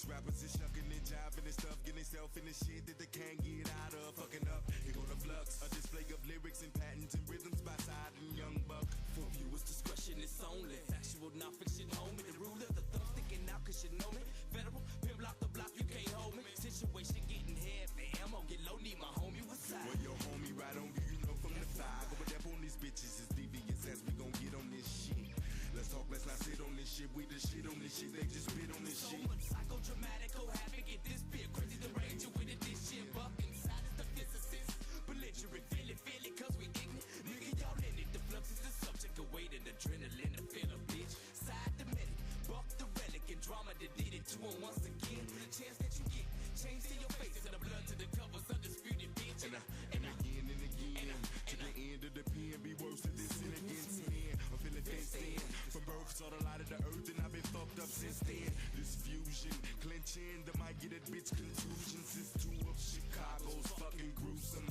These rappers is shucking and jiving and stuff, getting self in the shit that they can't get out of. Fucking up, here go the flux. A display of lyrics and patterns and rhythms by Side and Young Buck. For viewers' discretion is only factual, non-fiction, homie. The ruler, the thumb sticking out, cause you know me. Federal, pimp lock the block, you can't hold me. Situation getting heavy, ammo get low, need my homie with side. Well, your homie right on you, you know from the fire. Go up on these bitches, it's devious as we gon' get on this shit. Let's talk, let's not sit on this shit. We the shit on this shit, they just spit on this So shit. much psychodramatic, oh havoc, get this bit crazy, the range with it, this shit buck inside is the physicist. Belligerent, feel it, cause we ignorant. Nigga, y'all in it, the flux is the subject of weight and adrenaline, the feel of bitch. Side the medic, buck the relic, and drama that did it to him once again. The chance that you get, change to your face, and the blood to the covers, undisputed bitch. And again, to the end of the pen, be worse than this sin against men. I'm feeling fenced in. From birth, saw the light of the earth, and I've been fucked up since then. This fusion, clenching, the might get that bitch contusions. It's two of Chicago's fucking gruesome.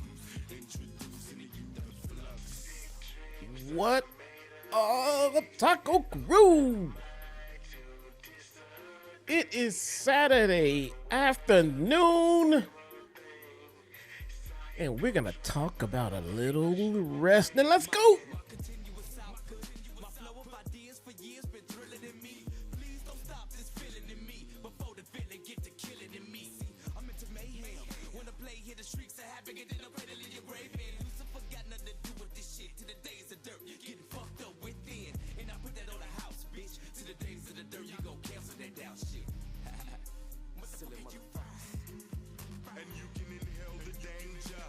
Introducing to you the flux. What are the Taco Crew? It is Saturday afternoon, and we're gonna talk about a little wrestling. Let's go. My flow of ideas for years been thrilling in me. Please don't stop this feeling in me before the feeling get to killing in me. See, I'm into mayhem. When the play hit the streets of havoc, and then I'm ready to leave your grave in. Lucifer got nothing to do with this shit. To the days of dirt, getting fucked up within. And I put that on the house, bitch. To the days of the dirt, you gon' cancel that down shit. What the fuck you And you can inhale the danger.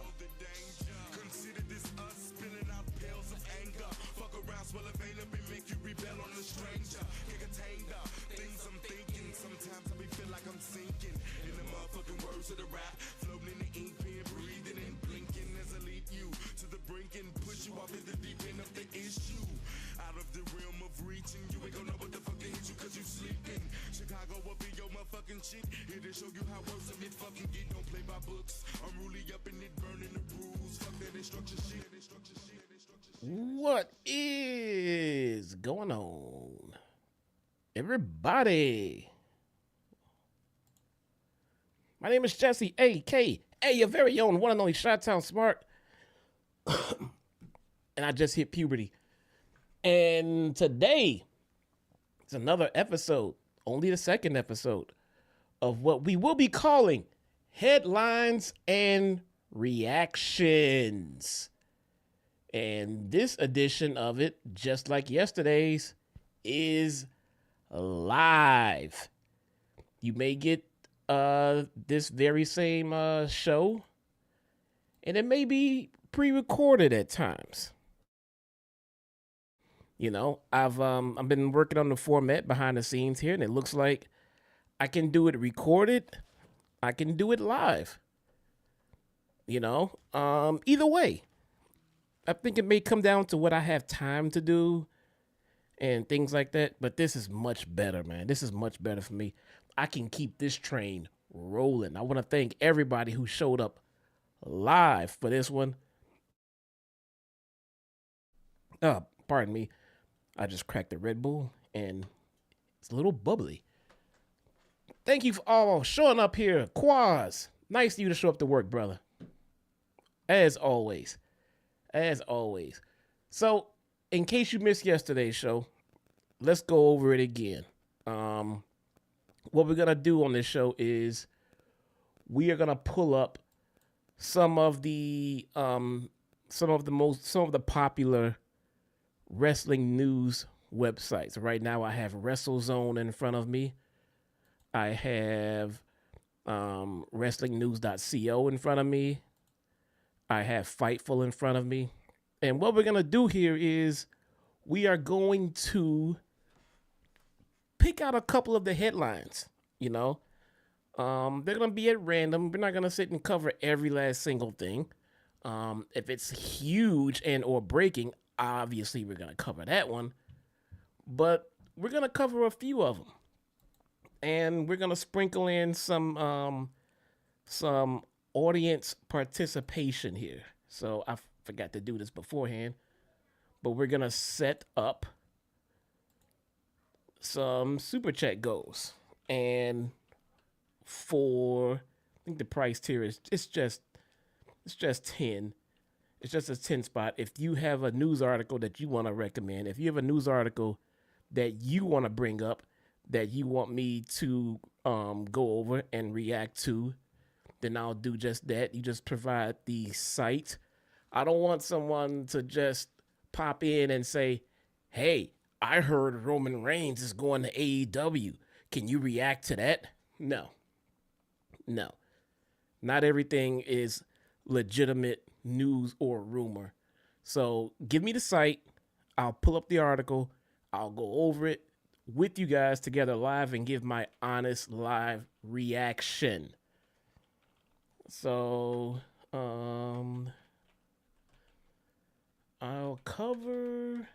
Consider this us spilling out pills of anger. Fuck around, swell a vein up and make you rebel on the stranger. Can't contain the things I'm thinking. Sometimes I be feel like I'm sinking in the motherfucking words of the rap. Floating in the ink pen, breathing and blinking as I lead you to the brink and push you off in the deep end of the issue. Out of the realm of reaching, you ain't gonna know what the fuck hit you cause you sleeping. Chicago will be your motherfucking shit. Here to show you how worse of it fucking get. Don't play by books. I'm really up in it, burning the rules. Fuck that instruction shit. What is going on, everybody? My name is Jesse, a.k.a. your very own one and only Chi-Town Smart. And I just hit puberty. And today is another episode, only the second episode, of what we will be calling Headlines and Reactions. And this edition of it, just like yesterday's, is live. You may get this very same show, and it may be pre-recorded at times. You know, I've been working on the format behind the scenes here, and it looks like I can do it recorded, I can do it live. You know, either way, I think it may come down to what I have time to do and things like that. But this is much better, man. This is much better for me. I can keep this train rolling. I want to thank everybody who showed up live for this one. Pardon me. I just cracked the Red Bull and it's a little bubbly. Thank you for all showing up here. Quaz, nice of you to show up to work, brother. As always. As always. So, in case you missed yesterday's show, let's go over it again. What we're going to do on this show is we are going to pull up some of the popular wrestling news websites. Right now I have WrestleZone in front of me. I have WrestlingNews.co in front of me. I have Fightful in front of me. And what we're going to do here is we are going to pick out a couple of the headlines, you know. They're going to be at random. We're not going to sit and cover every last single thing. If it's huge and or breaking, obviously we're going to cover that one. But we're going to cover a few of them. And we're going to sprinkle in some audience participation here. So I forgot to do this beforehand. But we're going to set up some super chat goals. And for, I think the price tier is it's just 10. It's just a 10 spot. If you have a news article that you want to recommend, if you have a news article that you want to bring up, that you want me to go over and react to, then I'll do just that. You just provide the site. I don't want someone to just pop in and say, hey, I heard Roman Reigns is going to AEW. Can you react to that? No. Not everything is legitimate news or rumor. So give me the site. I'll pull up the article. I'll go over it with you guys together live and give my honest live reaction. So, I'll cover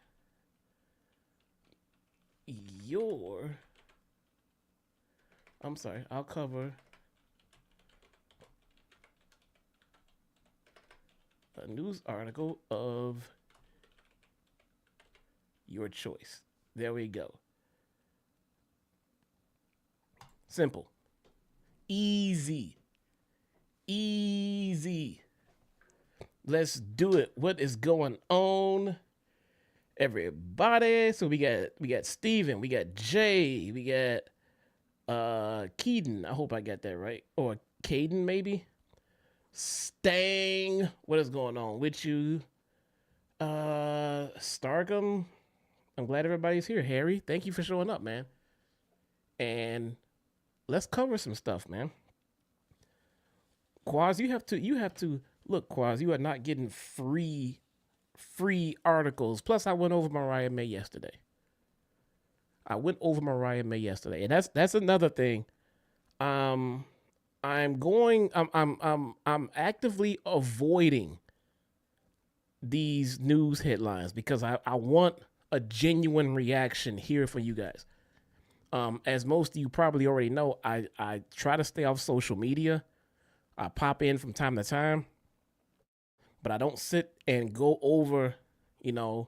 I'll cover a news article of your choice. There we go. Simple. Easy. Let's do it. What is going on, everybody? So we got Steven, we got Jay, we got Keaton. I hope I got that right. Or Caden, maybe. Stang. What is going on with you? Stargum. I'm glad everybody's here. Harry, thank you for showing up, man. And let's cover some stuff, man. Quaz, you have to look, Quaz, you are not getting free articles. Plus, I went over Mariah May yesterday. And that's another thing. I'm actively avoiding these news headlines because I want a genuine reaction here for you guys. As most of you probably already know, I try to stay off social media. I pop in from time to time, but I don't sit and go over, the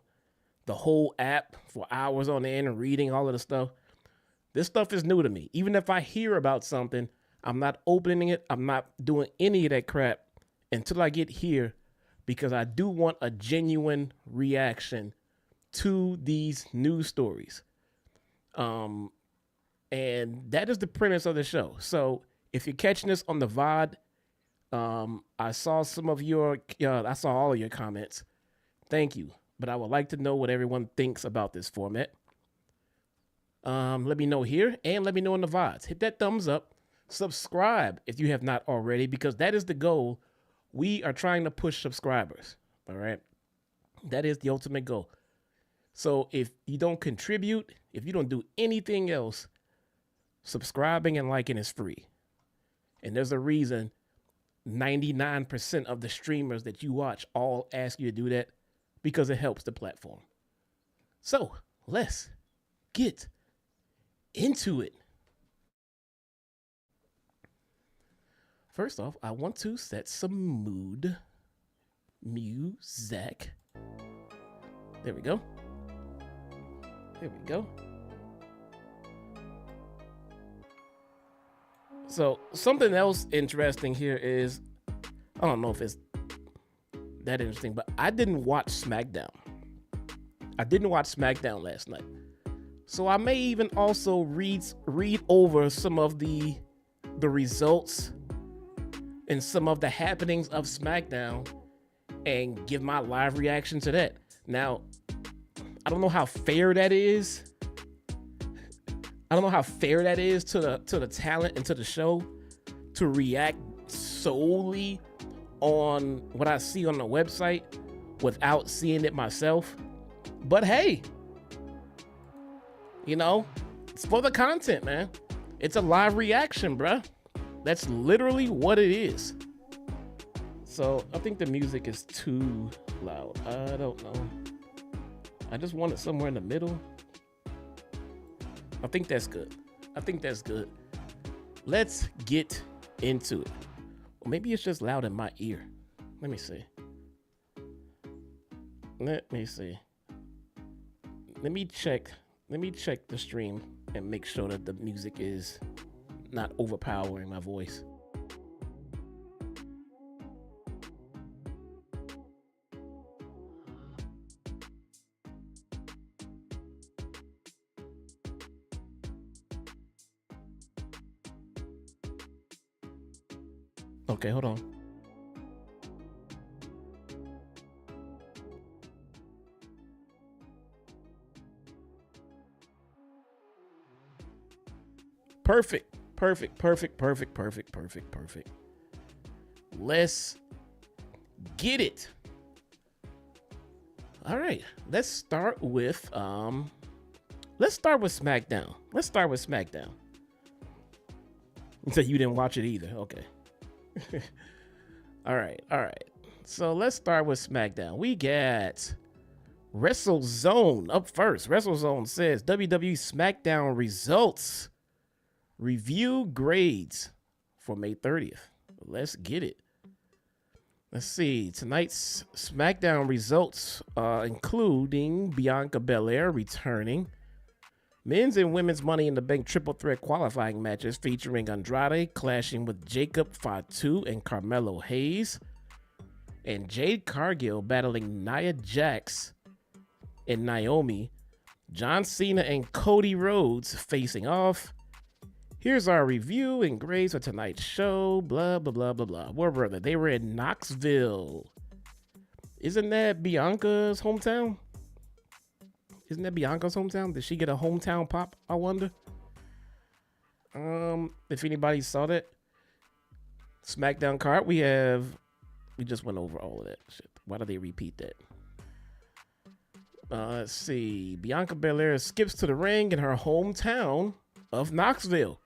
whole app for hours on end and reading all of the stuff. This stuff is new to me. Even if I hear about something, I'm not opening it. I'm not doing any of that crap until I get here because I do want a genuine reaction to these news stories. And that is the premise of the show. So if you're catching this on the VOD, I saw I saw all of your comments. Thank you. But I would like to know what everyone thinks about this format. Let me know here and let me know in the VODs. Hit that thumbs up. Subscribe if you have not already, because that is the goal. We are trying to push subscribers. All right. That is the ultimate goal. So if you don't contribute, if you don't do anything else, subscribing and liking is free. And there's a reason 99% of the streamers that you watch all ask you to do that, because it helps the platform. So let's get into it. First off, I want to set some mood music. There we go. So something else interesting here is, I don't know if it's that interesting, but I didn't watch Smackdown. Last night. So I may even also read over some of the results and some of the happenings of Smackdown and give my live reaction to that. Now, I don't know how fair that is. To the talent and to the show to react solely on what I see on the website without seeing it myself. But hey, it's for the content, man. It's a live reaction, bruh. That's literally what it is. So I think the music is too loud. I don't know. I just want it somewhere in the middle. I think that's good. Let's get into it. Or maybe it's just loud in my ear. Let me see. Let me check the stream and make sure that the music is not overpowering my voice. Okay, hold on. Perfect. Let's get it. All right, let's start with Smackdown. So you didn't watch it either. Okay. All right. So let's start with Smackdown. We got WrestleZone up first. WrestleZone says WWE SmackDown results. Review grades for May 30th. Let's get it. Let's see. Tonight's SmackDown results, including Bianca Belair returning, men's and women's Money in the Bank triple threat qualifying matches featuring Andrade clashing with Jacob Fatu and Carmelo Hayes, and Jade Cargill battling Nia Jax and Naomi, John Cena and Cody Rhodes facing off. Here's our review and grades for tonight's show. Blah, blah, blah, blah, blah. Where were they? They were in Knoxville. Isn't that Bianca's hometown? Did she get a hometown pop, I wonder? If anybody saw that SmackDown card, we just went over all of that shit. Why do they repeat that? Let's see. Bianca Belair skips to the ring in her hometown of Knoxville.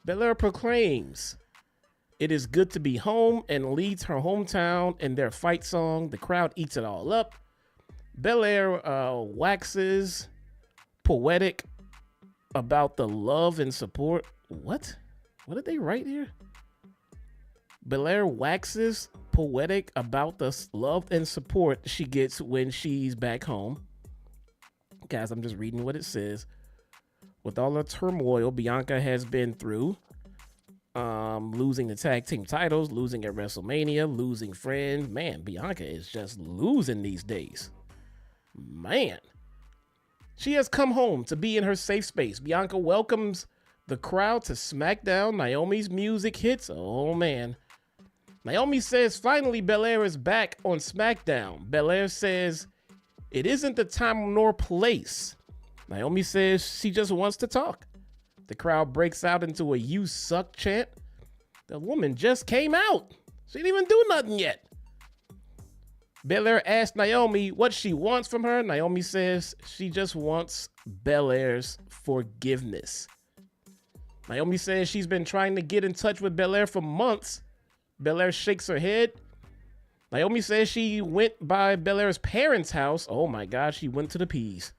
Belair proclaims, "It is good to be home," and leads her hometown in their fight song. The crowd eats it all up. Belair waxes poetic about the love and support. What did they write here? Belair waxes poetic about the love and support she gets when she's back home. Guys, I'm just reading what it says. With all the turmoil Bianca has been through, losing the tag team titles, losing at WrestleMania, losing friends. Man, Bianca is just losing these days. Man. She has come home to be in her safe space. Bianca welcomes the crowd to SmackDown. Naomi's music hits. Oh, man. Naomi says, finally, Belair is back on SmackDown. Belair says, it isn't the time nor place. Naomi says she just wants to talk. The crowd breaks out into a "You suck" chant. The woman just came out. She didn't even do nothing yet. Belair asks Naomi what she wants from her. Naomi says she just wants Belair's forgiveness. Naomi says she's been trying to get in touch with Belair for months. Belair shakes her head. Naomi says she went by Belair's parents' house. Oh my God, she went to the P's.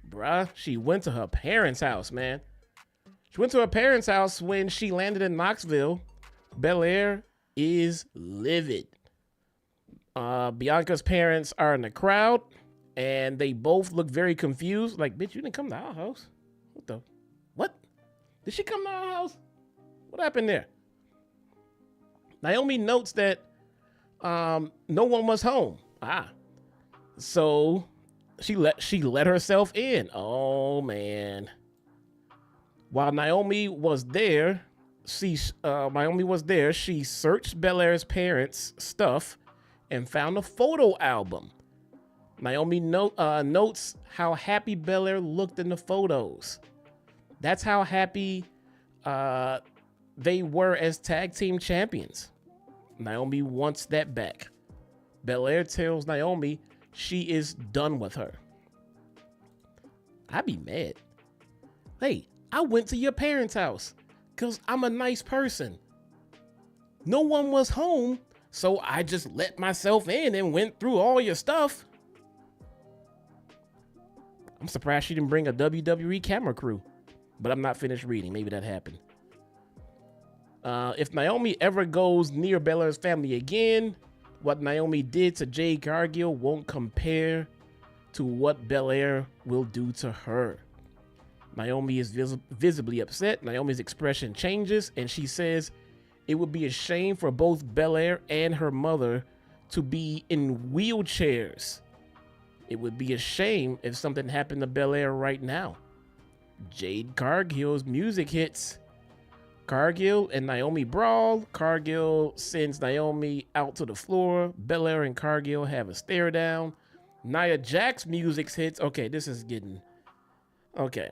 Bruh, she went to her parents' house, man. She went to her parents' house when she landed in Knoxville. Belair is livid. Bianca's parents are in the crowd, and they both look very confused. Like, bitch, you didn't come to our house. What? Did she come to our house? What happened there? Naomi notes that no one was home. So she let herself in. Oh man. While Naomi was there, she searched Belair's parents' stuff and found a photo album. Naomi notes how happy Belair looked in the photos. That's how happy they were as tag team champions. Naomi wants that back. Belair tells Naomi she is done with her. I'd be mad. Hey, I went to your parents' house because I'm a nice person. No one was home, so I just let myself in and went through all your stuff. I'm surprised she didn't bring a WWE camera crew, but I'm not finished reading. Maybe that happened. If Naomi ever goes near Belair's family again, what Naomi did to Jade Cargill won't compare to what Belair will do to her. Naomi is visibly upset. Naomi's expression changes, and she says it would be a shame for both Belair and her mother to be in wheelchairs. It would be a shame if something happened to Belair right now. Jade Cargill's music hits. Cargill and Naomi brawl. Cargill sends Naomi out to the floor. Belair and Cargill have a stare down. Nia Jax music hits. Okay, this is getting... Okay.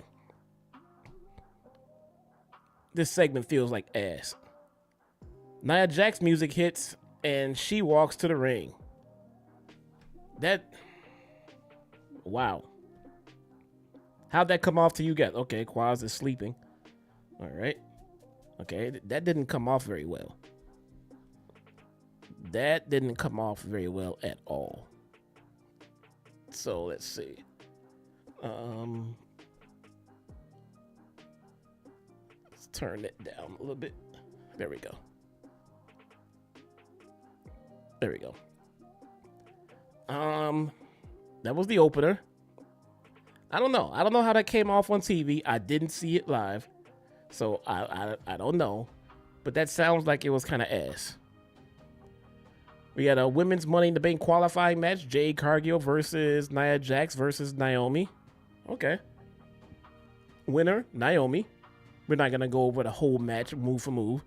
This segment feels like ass. Nia Jax music hits, and she walks to the ring. Wow. How'd that come off to you guys? Okay, Quaz is sleeping. All right. Okay, that didn't come off very well. That didn't come off very well at all. So let's see. Let's turn it down a little bit. There we go. There we go. That was the opener. I don't know how that came off on TV. I didn't see it live. So I don't know, but that sounds like it was kind of ass. We had a women's Money in the Bank qualifying match: Jade Cargill versus Nia Jax versus Naomi. Okay. Winner, Naomi. We're not gonna go over the whole match move for move.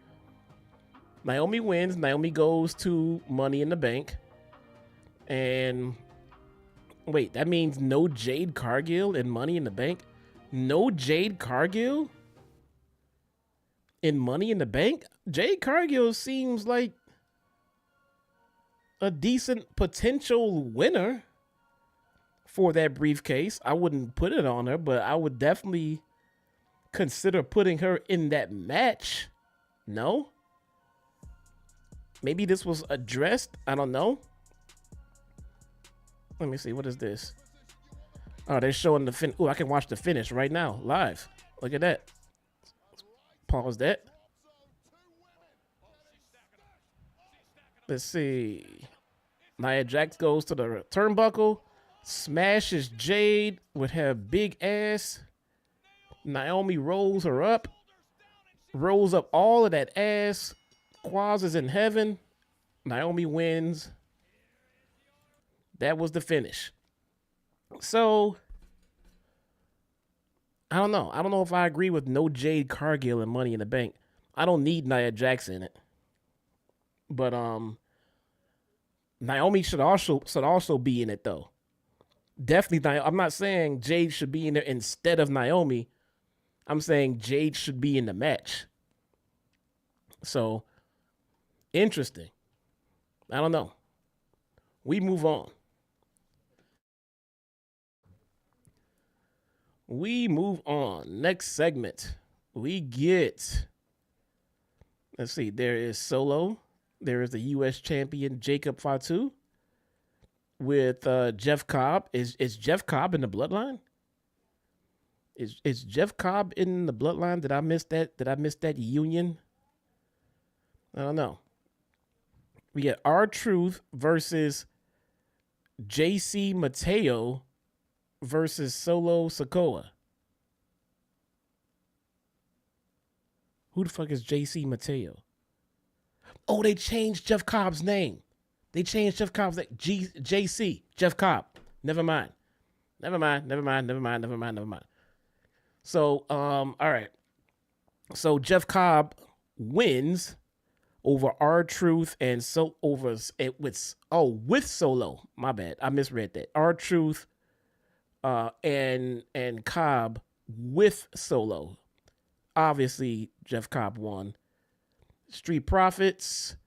Naomi wins. Naomi goes to Money in the Bank. And wait, that means no Jade Cargill in Money in the Bank? No Jade Cargill in Money in the Bank? Jade Cargill seems like a decent potential winner for that briefcase. I wouldn't put it on her, but I would definitely consider putting her in that match. No? Maybe this was addressed. I don't know. Let me see. What is this? Oh, they're showing the fin. Oh, I can watch the finish right now, live. Look at that. Pause that. Let's see. Nia Jax goes to the turnbuckle, smashes Jade with her big ass. Naomi rolls her up, rolls up all of that ass. Quaz is in heaven. Naomi wins. That was the finish. So, I don't know. I don't know if I agree with no Jade Cargill and Money in the Bank. I don't need Nia Jax in it. But Naomi should also be in it though. Definitely, I'm not saying Jade should be in there instead of Naomi. I'm saying Jade should be in the match. So, interesting. I don't know. We move on. Next segment. We get, let's see, there is Solo. There is the U.S. champion Jacob Fatu with Jeff Cobb. Is Jeff Cobb in the bloodline? Is Jeff Cobb in the bloodline? Did I miss that? Did I miss that union? I don't know. We get R-Truth versus JC Mateo versus Solo Sikoa. Who the fuck is JC Mateo? Oh, they changed Jeff Cobb's name. They changed Jeff Cobb's name. JC, Jeff Cobb. Never mind. So, all right. So Jeff Cobb wins over R-Truth and with Solo. My bad. I misread that. R-Truth and Cobb with Solo. Obviously, Jeff Cobb won. Street Profits.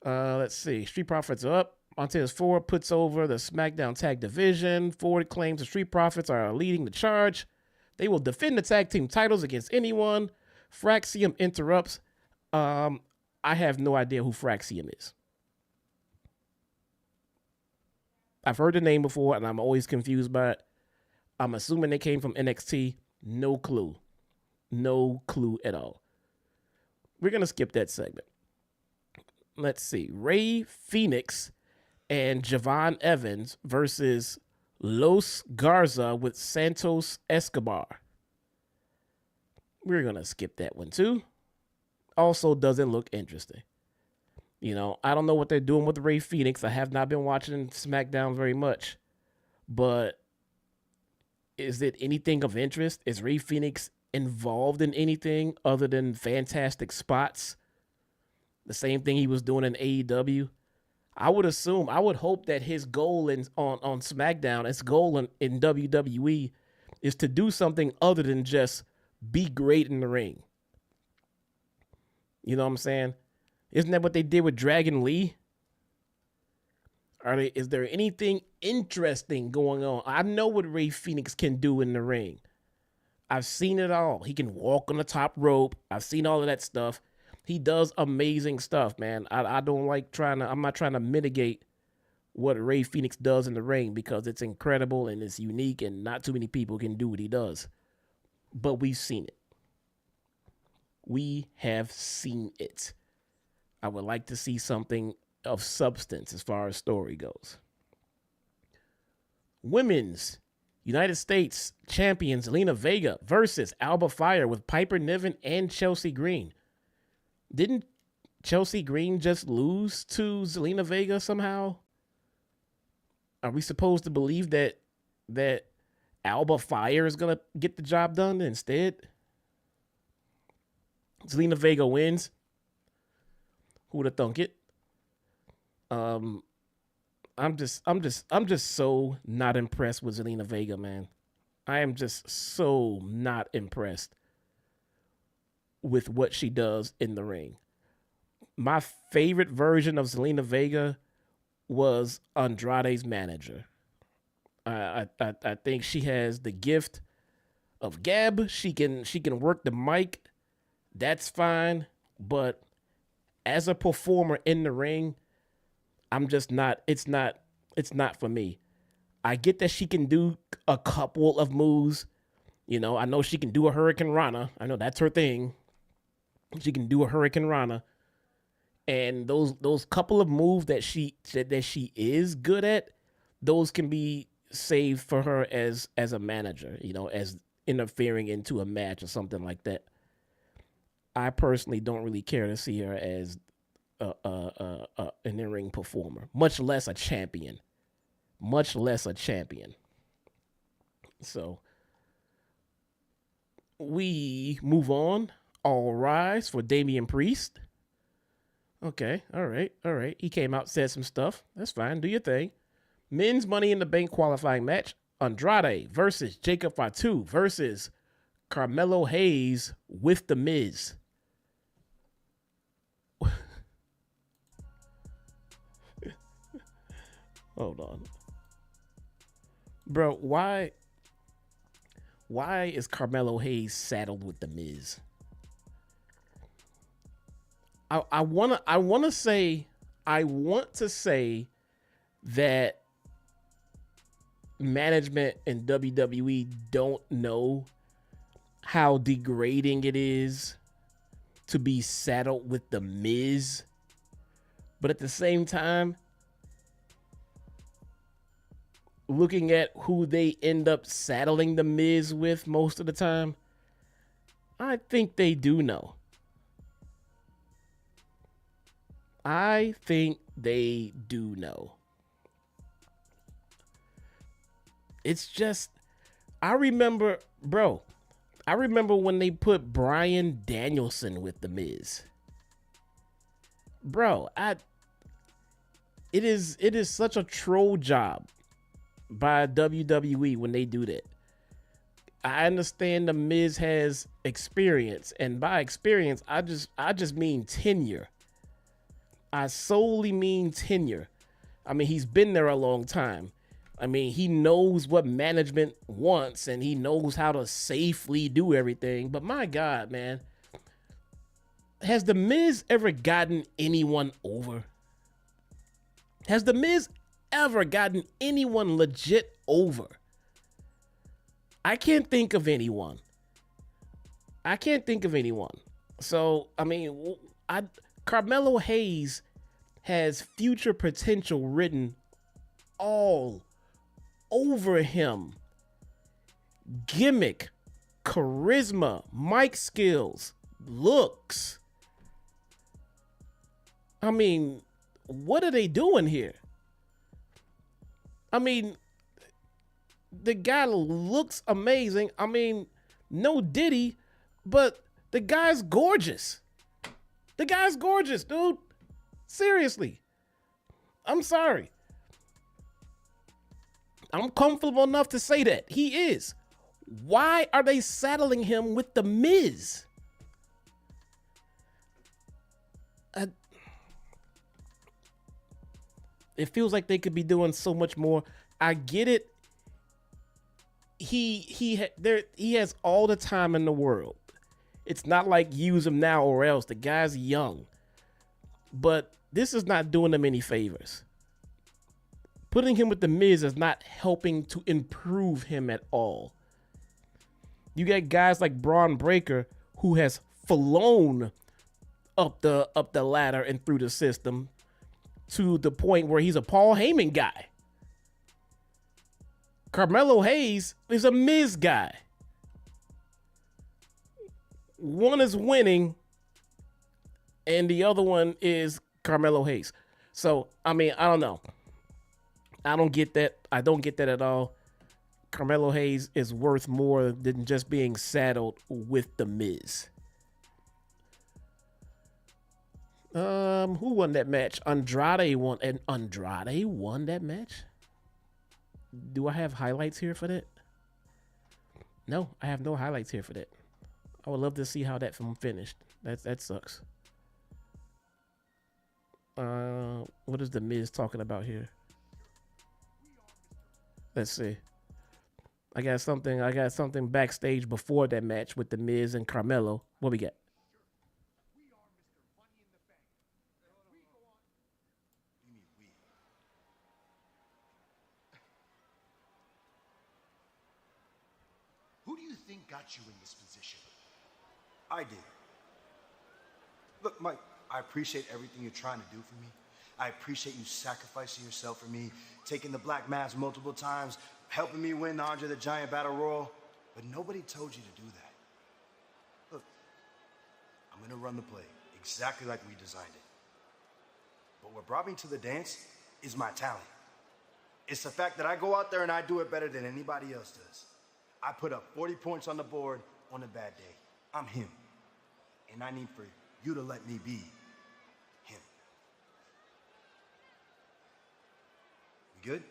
Let's see. Street Profits are up. Montez Ford puts over the Smackdown Tag Division. Ford claims the Street Profits are leading the charge. They will defend the tag team titles against anyone. Fraxium interrupts. I have no idea who Fraxium is. I've heard the name before, and I'm always confused by it. I'm assuming they came from NXT. No clue. No clue at all. We're going to skip that segment. Let's see. Ray Phoenix and Javon Evans versus Los Garza with Santos Escobar. We're going to skip that one too. Also doesn't look interesting. You know, I don't know what they're doing with Rey Fenix. I have not been watching SmackDown very much. But is it anything of interest? Is Rey Fenix involved in anything other than fantastic spots? The same thing he was doing in AEW? I would hope that his goal on SmackDown, his goal in WWE is to do something other than just be great in the ring. You know what I'm saying? Isn't that what they did with Dragon Lee? Is there anything interesting going on? I know what Rey Fenix can do in the ring. I've seen it all. He can walk on the top rope. I've seen all of that stuff. He does amazing stuff, man. I'm not trying to mitigate what Rey Fenix does in the ring because it's incredible and it's unique and not too many people can do what he does. But we've seen it. We have seen it. I would like to see something of substance as far as story goes. Women's United States champion Zelina Vega versus Alba Fire with Piper Niven and Chelsea Green. Didn't Chelsea Green just lose to Zelina Vega somehow? Are we supposed to believe that Alba Fire is going to get the job done instead? Zelina Vega wins. Who would have thunk it? I'm just so not impressed with Zelina Vega, man. I am just so not impressed with what she does in the ring. My favorite version of Zelina Vega was Andrade's manager. I think she has the gift of gab. She can work the mic. That's fine, but as a performer in the ring, I'm just not. It's not for me. I get that she can do a couple of moves. You know, I know she can do a Hurricane Rana. I know that's her thing. She can do a Hurricane Rana, and those couple of moves that she is good at, those can be saved for her as a manager. You know, as interfering into a match or something like that. I personally don't really care to see her as an in-ring performer, much less a champion. So we move on. All rise for Damian Priest. Okay, all right. He came out, said some stuff. That's fine. Do your thing. Men's Money in the Bank qualifying match. Andrade versus Jacob Fatu versus Carmelo Hayes with The Miz. Hold on. Bro, why is Hayes saddled with The Miz? I want to say that management in WWE don't know how degrading it is to be saddled with The Miz. But at the same time, looking at who they end up saddling The Miz with most of the time, I think they do know. I think they do know. It's just, I remember when they put Bryan Danielson with The Miz. Bro, it is such a troll job by WWE when they do that. I understand The Miz has experience, and by experience, I just mean tenure. I solely mean tenure. I mean, he's been there a long time. I mean, he knows what management wants, and he knows how to safely do everything. But my God, man, has The Miz ever gotten anyone over? Has The Miz ever gotten anyone legit over? I can't think of anyone. So, I mean, Carmelo Hayes has future potential written all over him. Gimmick charisma, mic skills, looks. I mean, what are they doing here? I mean, the guy looks amazing. I mean, no Diddy, but the guy's gorgeous. The guy's gorgeous, dude. Seriously. I'm sorry. I'm comfortable enough to say that. He is. Why are they saddling him with The Miz? It feels like they could be doing so much more. I get it. He has all the time in the world. It's not like use him now or else. The guy's young. But this is not doing him any favors. Putting him with The Miz is not helping to improve him at all. You got guys like Braun Breaker, who has flown up the ladder and through the system to the point where he's a Paul Heyman guy. Carmelo Hayes is a Miz guy. One is winning, and the other one is Carmelo Hayes. So, I mean, I don't know. I don't get that. I don't get that at all. Carmelo Hayes is worth more than just being saddled with The Miz. Who won that match? Andrade won, and Andrade won that match? Do I have highlights here for that? No, I have no highlights here for that. I would love to see how that film finished. That sucks. What is The Miz talking about here? Let's see. I got something backstage before that match with The Miz and Carmelo. What we got? Who do you think got you in this position? I did. Look, Mike, I appreciate everything you're trying to do for me. I appreciate you sacrificing yourself for me, taking the black mask multiple times, helping me win the Andre the Giant Battle Royal. But nobody told you to do that. Look, I'm gonna run the play exactly like we designed it. But what brought me to the dance is my talent. It's the fact that I go out there and I do it better than anybody else does. I put up 40 points on the board on a bad day. I'm him. And I need for you to let me be him. We good?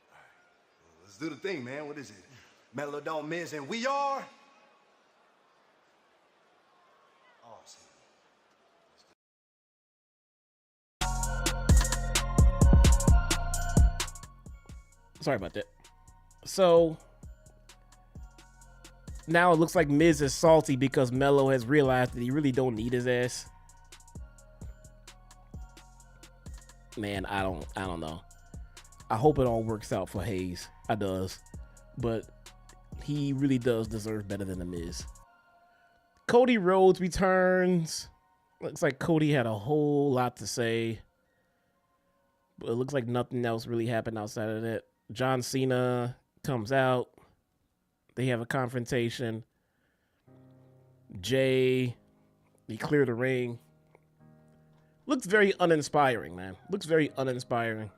All right. Well, let's do the thing, man. What is it? Mellow Don't Miz, and we are awesome. Sorry about that. So now it looks like Miz is salty because Melo has realized that he really don't need his ass. Man, I don't know. I hope it all works out for Hayes. I does. But he really does deserve better than the Miz. Cody Rhodes returns. Looks like Cody had a whole lot to say. But it looks like nothing else really happened outside of that. John Cena comes out. They have a confrontation. Jay, he cleared the ring. Looks very uninspiring, man. Looks very uninspiring.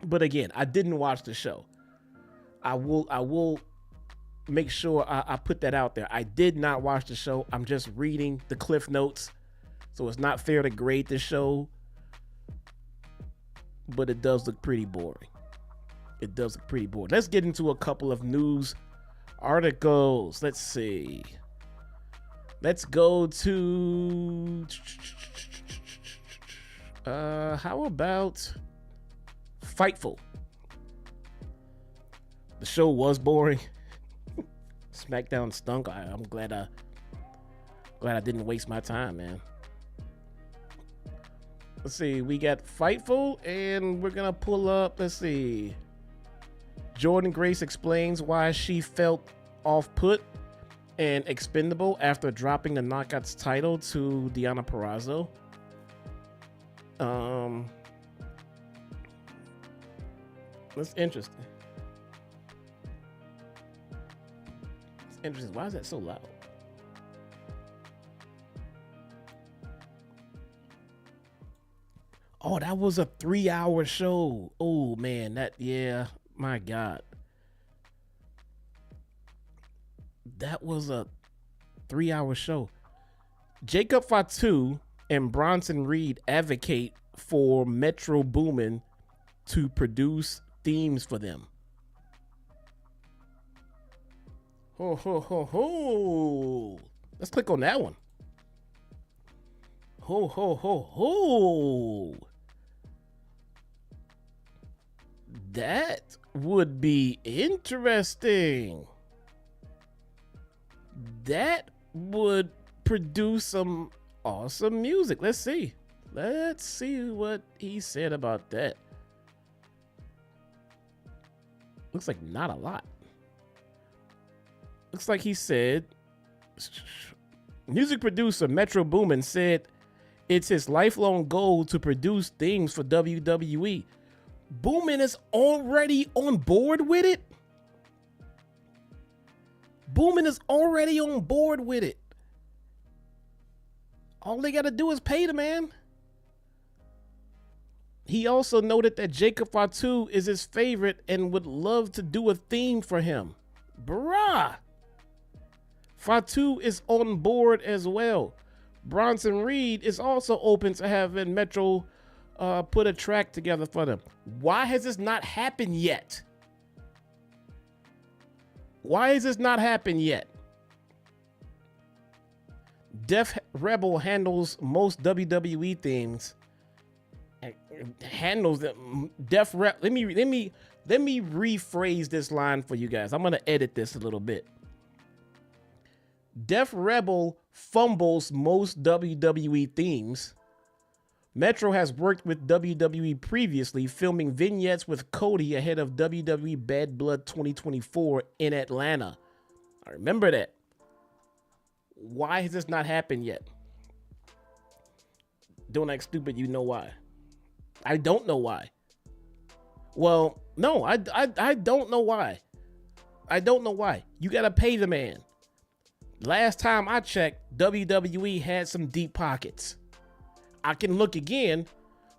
But again, I didn't watch the show. I will make sure I put that out there. I did not watch the show. I'm just reading the Cliff Notes. So it's not fair to grade the show. But it does look pretty boring. It does look pretty boring. Let's get into a couple of news articles. Let's see. Let's go to how about Fightful? The show was boring. Smackdown stunk. I'm glad I didn't waste my time, man. Let's see. We got Fightful, and we're gonna pull up. Let's see. Jordan Grace explains why she felt off-put and expendable after dropping the Knockouts title to Deonna Purrazzo. That's interesting. Interesting. Why is that so loud? Oh, that was a 3-hour show. Oh, man. Yeah. My God. That was a 3-hour show. Jacob Fatu and Bronson Reed advocate for Metro Boomin to produce themes for them. Ho, ho, ho, ho. Let's click on that one. Ho, ho, ho, ho. That would be interesting. That would produce some awesome music. Let's see. Let's see what he said about that. Looks like not a lot. Looks like he said, music producer Metro Boomin said it's his lifelong goal to produce things for WWE. Boomin is already on board with it. Boomin is already on board with it. All they got to do is pay the man. He also noted that Jacob Fatu is his favorite and would love to do a theme for him. Bruh. Fatu is on board as well. Bronson Reed is also open to having Metro put a track together for them. Why has this not happened yet? Why has this not happened yet? Def Rebel handles most WWE themes. Handles them. Def Rep. Let me rephrase this line for you guys. I'm gonna edit this a little bit. Def Rebel fumbles most WWE themes. Metro has worked with WWE previously, filming vignettes with Cody ahead of WWE Bad Blood 2024 in Atlanta. I remember that. Why has this not happened yet? Don't act stupid, you know why. I don't know why. Well, no, I don't know why. I don't know why. You gotta pay the man. Last time I checked, WWE had some deep pockets. I can look again,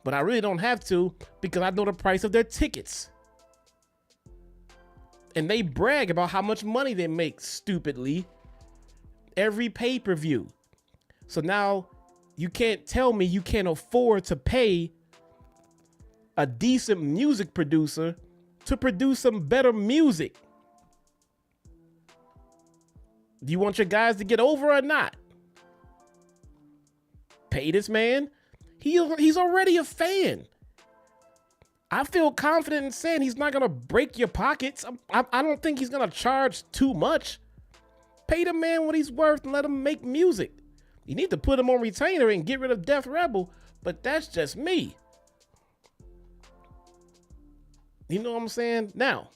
but I really don't have to because I know the price of their tickets. And they brag about how much money they make stupidly every pay-per-view. So now you can't tell me you can't afford to pay a decent music producer to produce some better music. Do you want your guys to get over or not? Pay this man. He's already a fan. I feel confident in saying he's not gonna break your pockets. I don't think he's gonna charge too much. Pay the man what he's worth and let him make music. You need to put him on retainer and get rid of Def Rebel, but that's just me. You know what I'm saying? Now,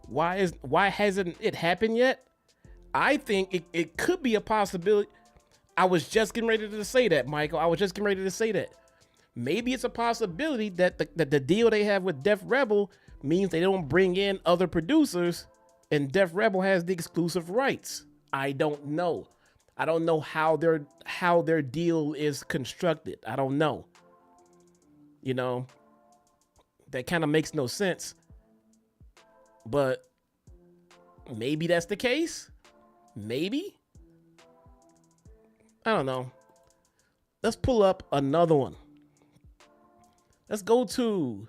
why hasn't it happened yet? I think it could be a possibility. I was just getting ready to say that, Michael. I was just getting ready to say that. Maybe it's a possibility that the deal they have with Def Rebel means they don't bring in other producers and Def Rebel has the exclusive rights. I don't know. I don't know how their deal is constructed. I don't know. You know, that kind of makes no sense. But maybe that's the case. Maybe. I don't know. Let's pull up another one. Let's go to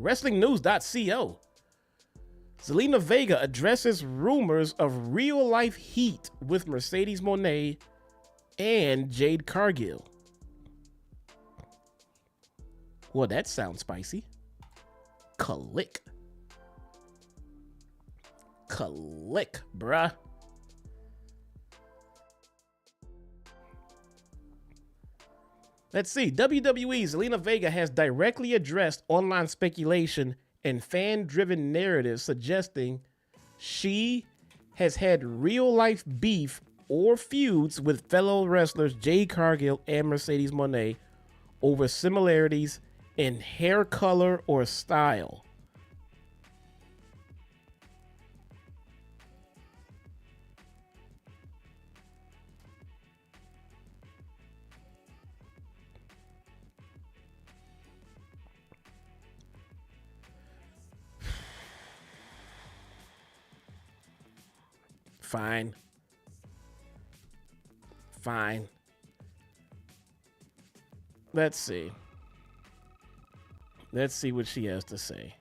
WrestlingNews.co. Zelina Vega addresses rumors of real-life heat with Mercedes Moné and Jade Cargill. Well, that sounds spicy. Click, bruh. Let's see. WWE Zelina Vega has directly addressed online speculation and fan-driven narratives suggesting she has had real-life beef or feuds with fellow wrestlers Jade Cargill and Mercedes Moné over similarities in hair color or style. Fine. Let's see. Let's see what she has to say.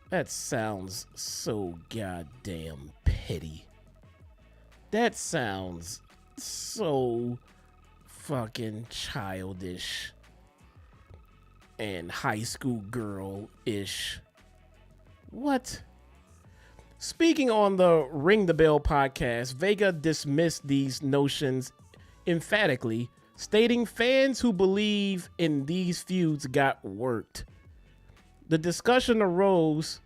That sounds so goddamn petty. That sounds so fucking childish and high school girl-ish. What? Speaking on the Ring the Bell podcast, Vega dismissed these notions emphatically, stating fans who believe in these feuds got worked. The discussion arose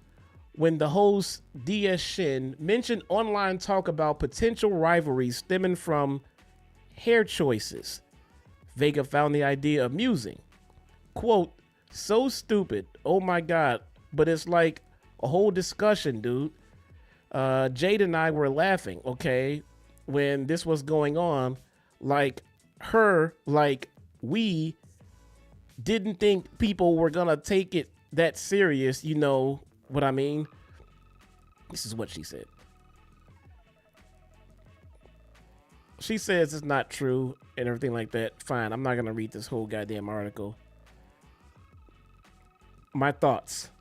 when the host DS Shin mentioned online talk about potential rivalries stemming from hair choices. Vega found the idea amusing. Quote, so stupid, oh my god, but it's like a whole discussion, dude. Jade and I were laughing, okay, when this was going on, like we didn't think people were gonna take it that serious, you know what I mean? This is what she said. She says it's not true and everything like that. Fine, I'm not gonna read this whole goddamn article. My thoughts.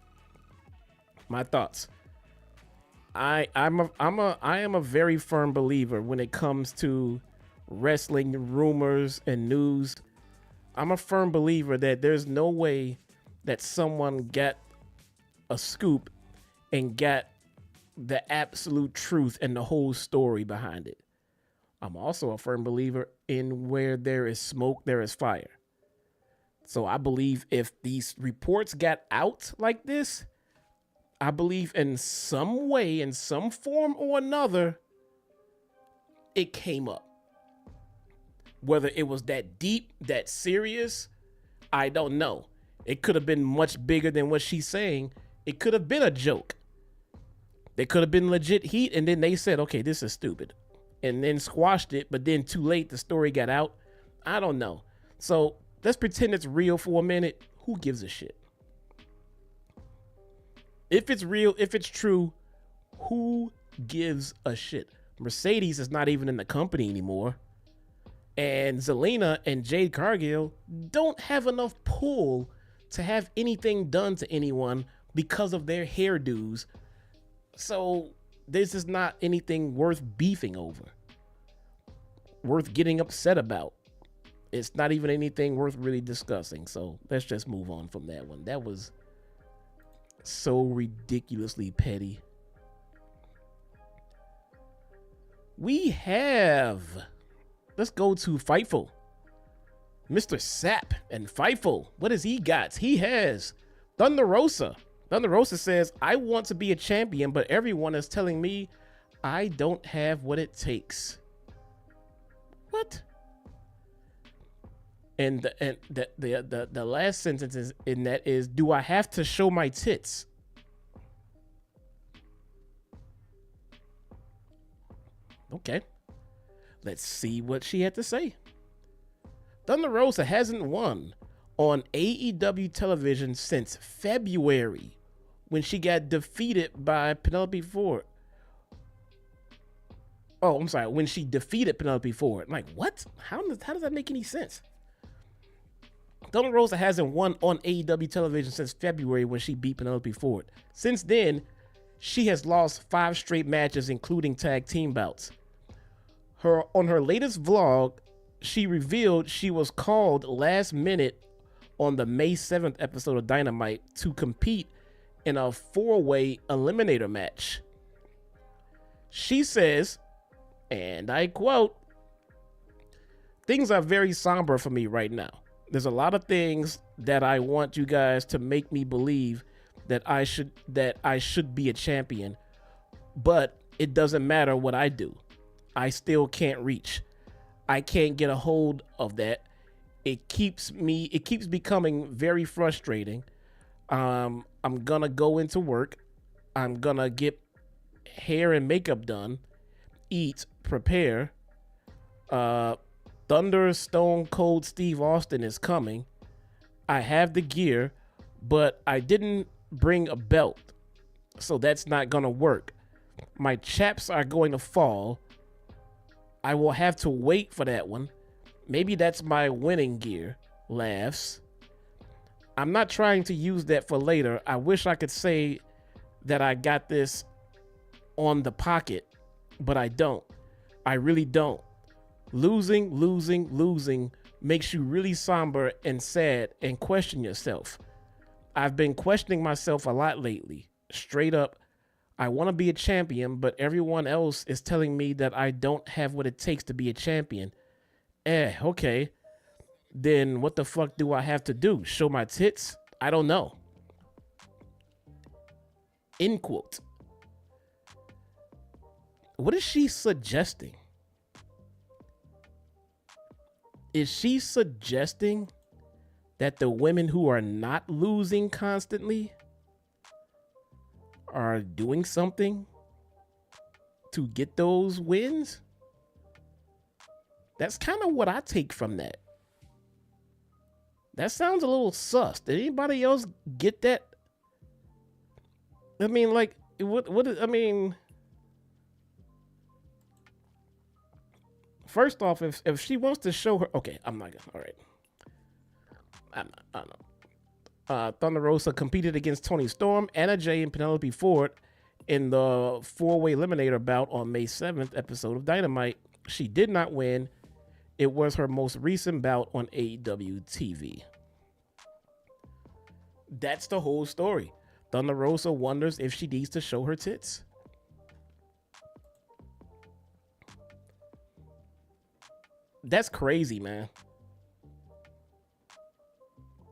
I am a very firm believer when it comes to wrestling rumors and news. I'm a firm believer that there's no way that someone got a scoop and got the absolute truth and the whole story behind it. I'm also a firm believer in where there is smoke, there is fire. So I believe if these reports got out like this, I believe in some way, in some form or another, it came up. Whether it was that deep, that serious, I don't know. It could have been much bigger than what she's saying. It could have been a joke. There could have been legit heat, and then they said, okay, this is stupid. And then squashed it, but then too late, the story got out. I don't know. So let's pretend it's real for a minute. Who gives a shit? If it's real, if it's true, who gives a shit? Mercedes is not even in the company anymore. And Zelina and Jade Cargill don't have enough pull to have anything done to anyone because of their hairdos. So this is not anything worth beefing over, worth getting upset about. It's not even anything worth really discussing. So let's just move on from that one. That was so ridiculously petty. Let's go to Fightful. Mr. Sapp and Fightful. What has he got? He has Thunder Rosa. Thunder Rosa says, I want to be a champion, but everyone is telling me I don't have what it takes. What? And the last sentence in that is, do I have to show my tits? Okay. Let's see what she had to say. Thunder Rosa hasn't won on AEW television since February when she got defeated by Penelope Ford. Oh, I'm sorry. When she defeated Penelope Ford. I'm like, what? How does that make any sense? Thunder Rosa hasn't won on AEW television since February when she beat Penelope Ford. Since then, she has lost 5 straight matches, including tag team bouts. On her latest vlog, she revealed she was called last minute on the May 7th episode of Dynamite to compete in a 4-way eliminator match. She says, and I quote, things are very somber for me right now. There's a lot of things that I want you guys to make me believe that I should be a champion, but it doesn't matter what I do. I still can't reach. I can't get a hold of that. It keeps becoming very frustrating. I'm gonna go into work. I'm gonna get hair and makeup done, eat, prepare. Thunder Stone Cold Steve Austin is coming. I have the gear, but I didn't bring a belt, so that's not gonna work. My chaps are going to fall. I will have to wait for that one. Maybe that's my winning gear. Laughs. I'm not trying to use that for later. I wish I could say that I got this on the pocket, but I don't. I really don't. Losing makes you really somber and sad and question yourself. I've been questioning myself a lot lately. Straight up, I want to be a champion, but everyone else is telling me that I don't have what it takes to be a champion. Okay. Then what the fuck do I have to do? Show my tits? I don't know. End quote. What is she suggesting? Is she suggesting that the women who are not losing constantly are doing something to get those wins? That's kind of what I take from that. That sounds a little sus. Did anybody else get that? I mean, like, I mean, first off, if she wants to show her, okay, I'm not gonna, all right. I don't know. Thunder Rosa competed against Toni Storm, Anna Jay, and Penelope Ford in the four-way eliminator bout on May 7th episode of Dynamite. She did not win. It was her most recent bout on AEW TV. That's the whole story. Thunder Rosa wonders if she needs to show her tits. That's crazy, man.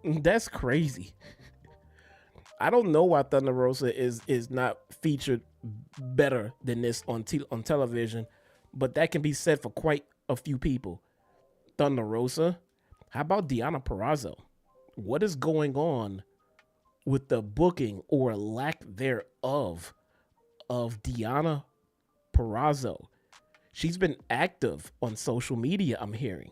That's crazy. I don't know why Thunder Rosa is not featured better than this on television, but that can be said for quite a few people. Thunder Rosa. How about Deonna Purrazzo? What is going on with the booking or lack thereof of Deonna Purrazzo? She's been active on social media, I'm hearing.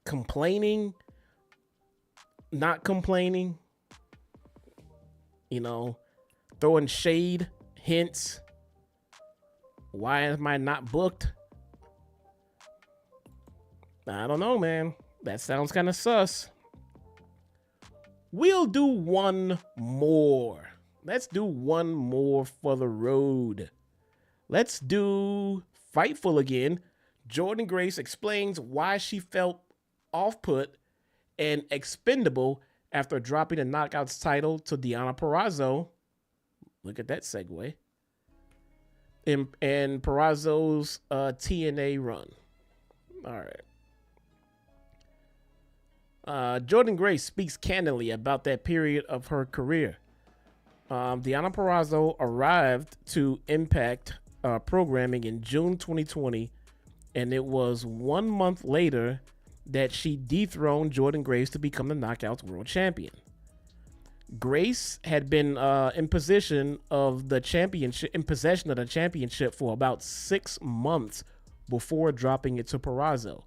Complaining, not complaining, throwing shade, hints. Why am I not booked? I don't know, man. That sounds kind of sus. We'll do one more. Let's do one more for the road. Let's do Fightful again. Jordynne Grace explains why she felt off-put and expendable after dropping the Knockouts title to Deonna Purrazzo. Look at that segue. And Purrazzo's TNA run. All right. Jordynne Grace speaks candidly about that period of her career. Deonna Purrazzo arrived to Impact programming in June 2020, and it was 1 month later that she dethroned Jordynne Grace to become the Knockouts World Champion. Grace had been in possession of the championship for about 6 months before dropping it to Purrazzo.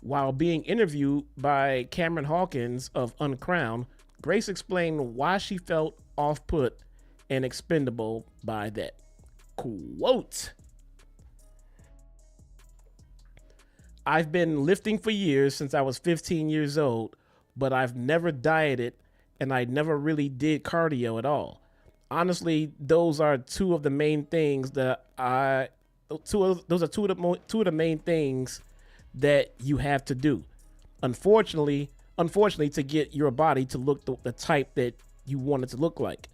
While being interviewed by Cameron Hawkins of Uncrowned, Grace explained why she felt off-put and expendable by that. Quote, "I've been lifting for years since I was 15 years old, but I've never dieted and I never really did cardio at all. Honestly, those are two of the main things that two of the main things that you have to do. Unfortunately, to get your body to look the type that you want it to look like.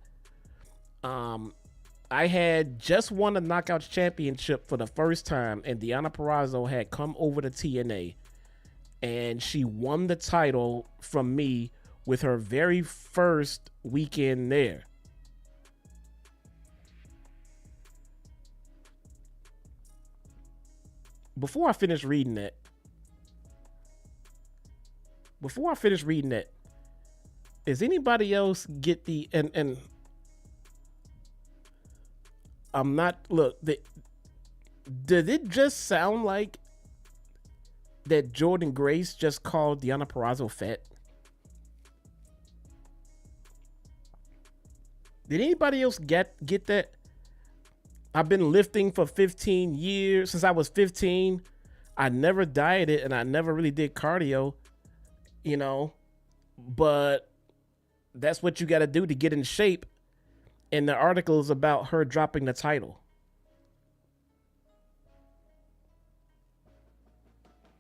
I had just won the Knockouts Championship for the first time, and Deonna Purrazzo had come over to TNA, and she won the title from me with her very first weekend there. Before I finish reading that, does anybody else get the and I'm not did it just sound like that Jordynne Grace just called Deonna Purrazzo fat? Did anybody else get that? I've been lifting for 15 years. Since I was 15, I never dieted and I never really did cardio, you know, but that's what you got to do to get in shape. And the article is about her dropping the title.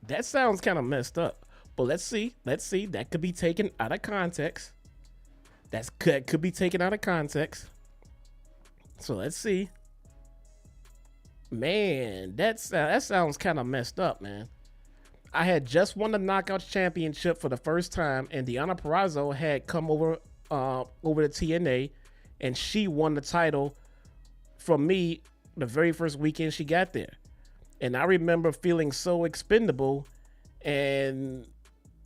That sounds kind of messed up, but let's see. That could be taken out of context. That could be taken out of context. So let's see. Man, that sounds kind of messed up, man. I had just won the Knockouts Championship for the first time, and Deonna Purrazzo had come over to TNA, and she won the title from me the very first weekend she got there. And I remember feeling so expendable and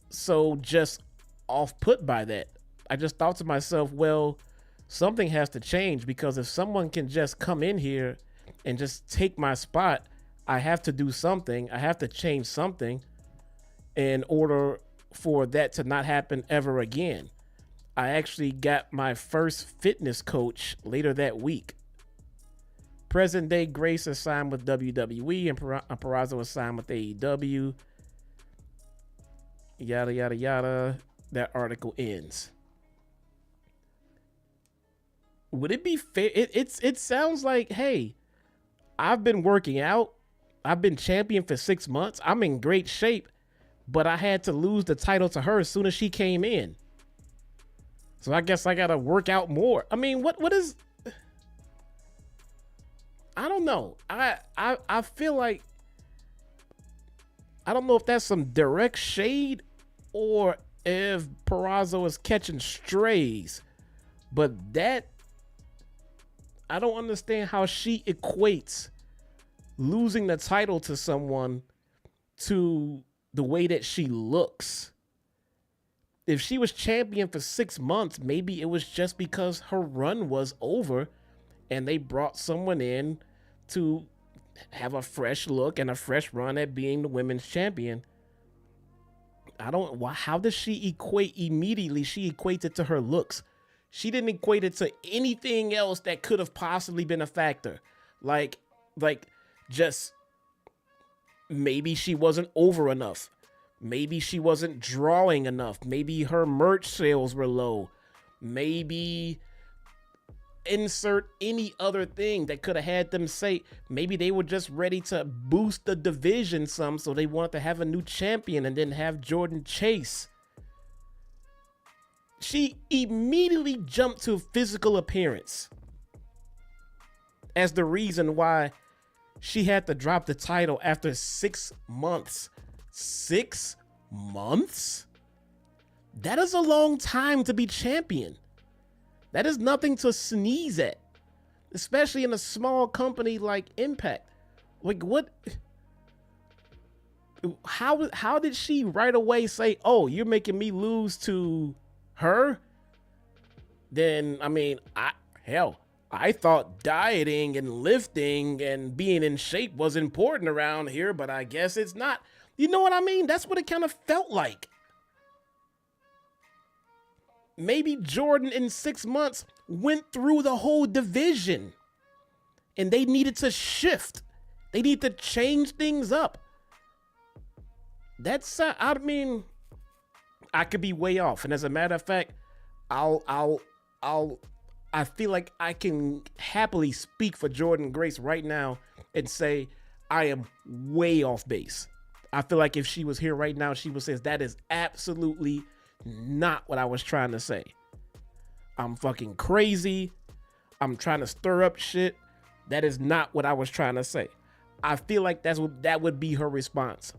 so just off-put by that. I just thought to myself, well, something has to change, because if someone can just come in here and just take my spot, I have to do something. I have to change something in order for that to not happen ever again. I actually got my first fitness coach later that week. Present day Grace is signed with WWE, and Purrazzo is signed with AEW. Yada, yada, yada. That article ends. Would it be fair? It sounds like, hey, I've been working out. I've been champion for 6 months. I'm in great shape, but I had to lose the title to her as soon as she came in. So I guess I got to work out more. I mean, what is... I don't know. I feel like... I don't know if that's some direct shade or if Purrazzo is catching strays. But that... I don't understand how she equates losing the title to someone to the way that she looks. If she was champion for 6 months, maybe it was just because her run was over and they brought someone in to have a fresh look and a fresh run at being the women's champion. How does she equate immediately? She equates it to her looks. She didn't equate it to anything else that could have possibly been a factor. Like just maybe she wasn't over enough. Maybe she wasn't drawing enough. Maybe her merch sales were low. Maybe insert any other thing that could have had them say, maybe they were just ready to boost the division some, so they wanted to have a new champion and then have Jordan chase. She immediately jumped to physical appearance as the reason why she had to drop the title after 6 months. 6 months? That is a long time to be champion. That is nothing to sneeze at, especially in a small company like Impact. Like, what? How did she right away say, oh, you're making me lose to her? Then, I mean, I thought dieting and lifting and being in shape was important around here, but I guess it's not. You know what I mean? That's what it kind of felt like. Maybe Jordan in 6 months went through the whole division and they needed to shift. They need to change things up. That's, I mean, I could be way off. And as a matter of fact, I feel like I can happily speak for Jordan Grace right now and say I am way off base. I feel like if she was here right now, she would say that is absolutely not what I was trying to say. I'm fucking crazy. I'm trying to stir up shit. That is not what I was trying to say. I feel like that would be her response.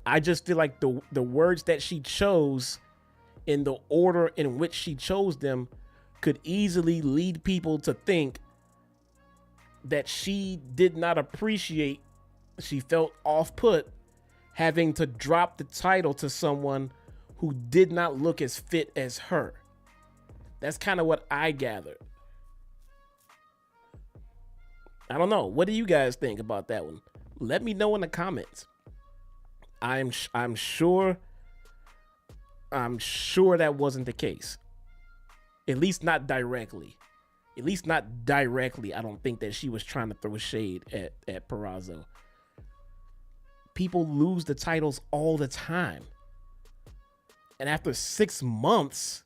I just feel like the words that she chose in the order in which she chose them could easily lead people to think that she did not appreciate, she felt off-put having to drop the title to someone who did not look as fit as her. That's kind of what I gathered. I don't know. What do you guys think about that one? Let me know in the comments. I'm sure that wasn't the case. At least not directly. At least not directly. I don't think that she was trying to throw shade at Purrazzo. People lose the titles all the time. And after 6 months,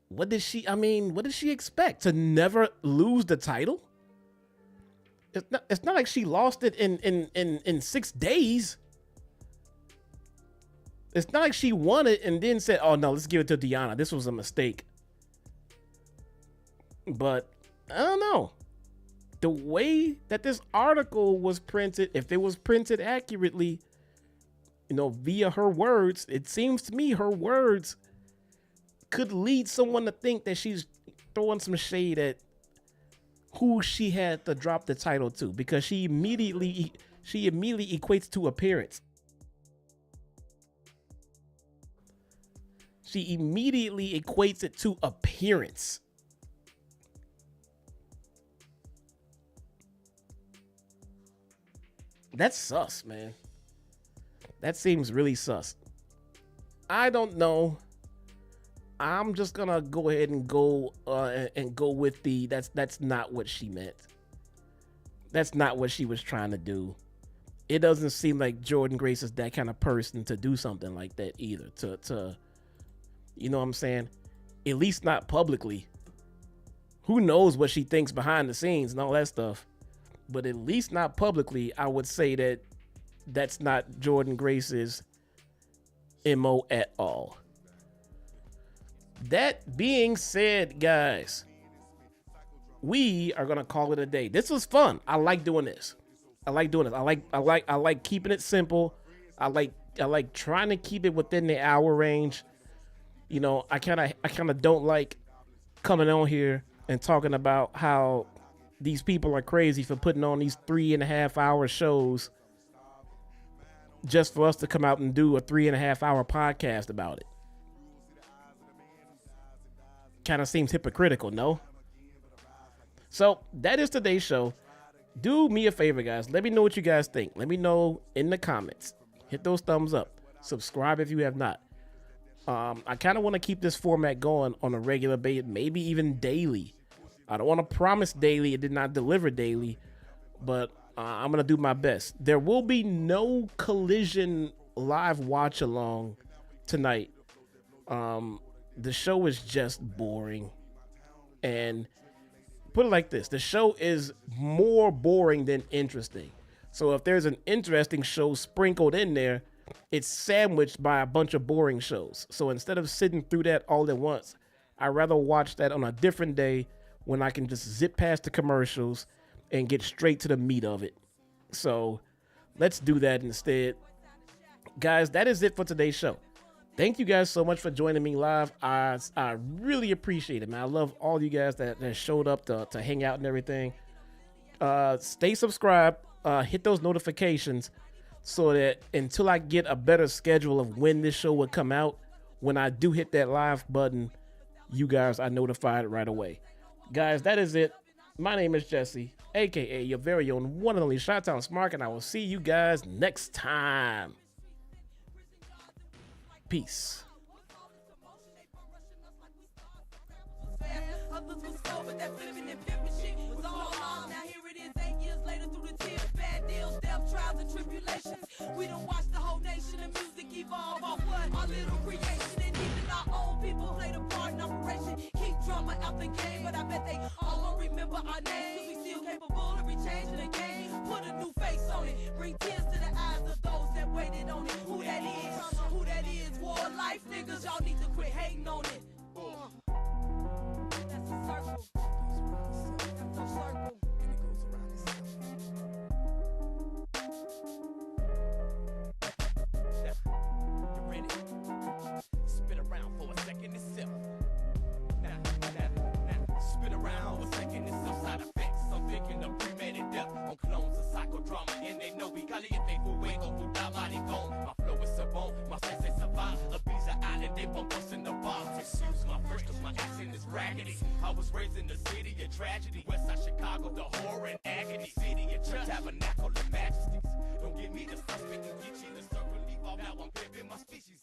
what did she expect? To never lose the title? It's not like she lost it in 6 days. It's not like she won it and then said, oh no, let's give it to Deonna. This was a mistake. But I don't know. The way that this article was printed, if it was printed accurately, via her words, it seems to me her words could lead someone to think that she's throwing some shade at who she had to drop the title to, because she immediately equates to appearance. She immediately equates it to appearance. That's sus, man. That seems really sus. I don't know. I'm just gonna go ahead and go with the that's not what she meant. That's not what she was trying to do. It doesn't seem like Jordynne Grace is that kind of person to do something like that either. To you know what I'm saying? At least not publicly. Who knows what she thinks behind the scenes and all that stuff. But at least not publicly, I would say that that's not Jordynne Grace's MO at all. That being said, guys, we are gonna call it a day. This was fun. I like doing this. I like keeping it simple. I like trying to keep it within the hour range. I kind of don't like coming on here and talking about how these people are crazy for putting on these 3.5 hour shows just for us to come out and do a 3.5 hour podcast about it. Kind of seems hypocritical, no? So that is today's show. Do me a favor, guys. Let me know what you guys think. Let me know in the comments. Hit those thumbs up. Subscribe if you have not. I kind of want to keep this format going on a regular basis, maybe even daily. I don't want to promise daily. It did not deliver daily, but I'm going to do my best. There will be no Collision live watch along tonight. The show is just boring. And put it like this. The show is more boring than interesting. So if there's an interesting show sprinkled in there, it's sandwiched by a bunch of boring shows. So instead of sitting through that all at once, I'd rather watch that on a different day when I can just zip past the commercials and get straight to the meat of it. So let's do that instead. Guys, that is it for today's show. Thank you guys so much for joining me live. I really appreciate it, man. I love all you guys that showed up to hang out and everything. Stay subscribed. Hit those notifications so that until I get a better schedule of when this show would come out, when I do hit that live button, you guys are notified right away. Guys, that is it. My name is Jesse, a.k.a. your very own one and only Chi-Town Smark, and I will see you guys next time. Peace. We don't watch the whole nation and music evolve off what? Our little creation, and even our own people played a part in operation. Keep drama out the game, but I bet they all don't remember our names. We still capable of rechanging the game. Put a new face on it, bring tears to the eyes of those that waited on it. Who that is? Who that is? War life niggas, y'all need to quit hating on it. That's a circle. That's a circle. Spin around for a second itself. Spin around for a second itself. Side effects, I'm thinking of premeditated death on clones of psychodrama, and they know we caliente fuego, puta maricón. My flow is a bone, my sense is a vibe. A visa island, they bump us in the bar. Excuse my first, cause my accent is raggedy. I was raised in the city of tragedy. Westside Chicago, the horror and agony. City of church, tabernacle and majesties. Don't give me the suspect and get you the circle. Leave off now, I'm pimping my species.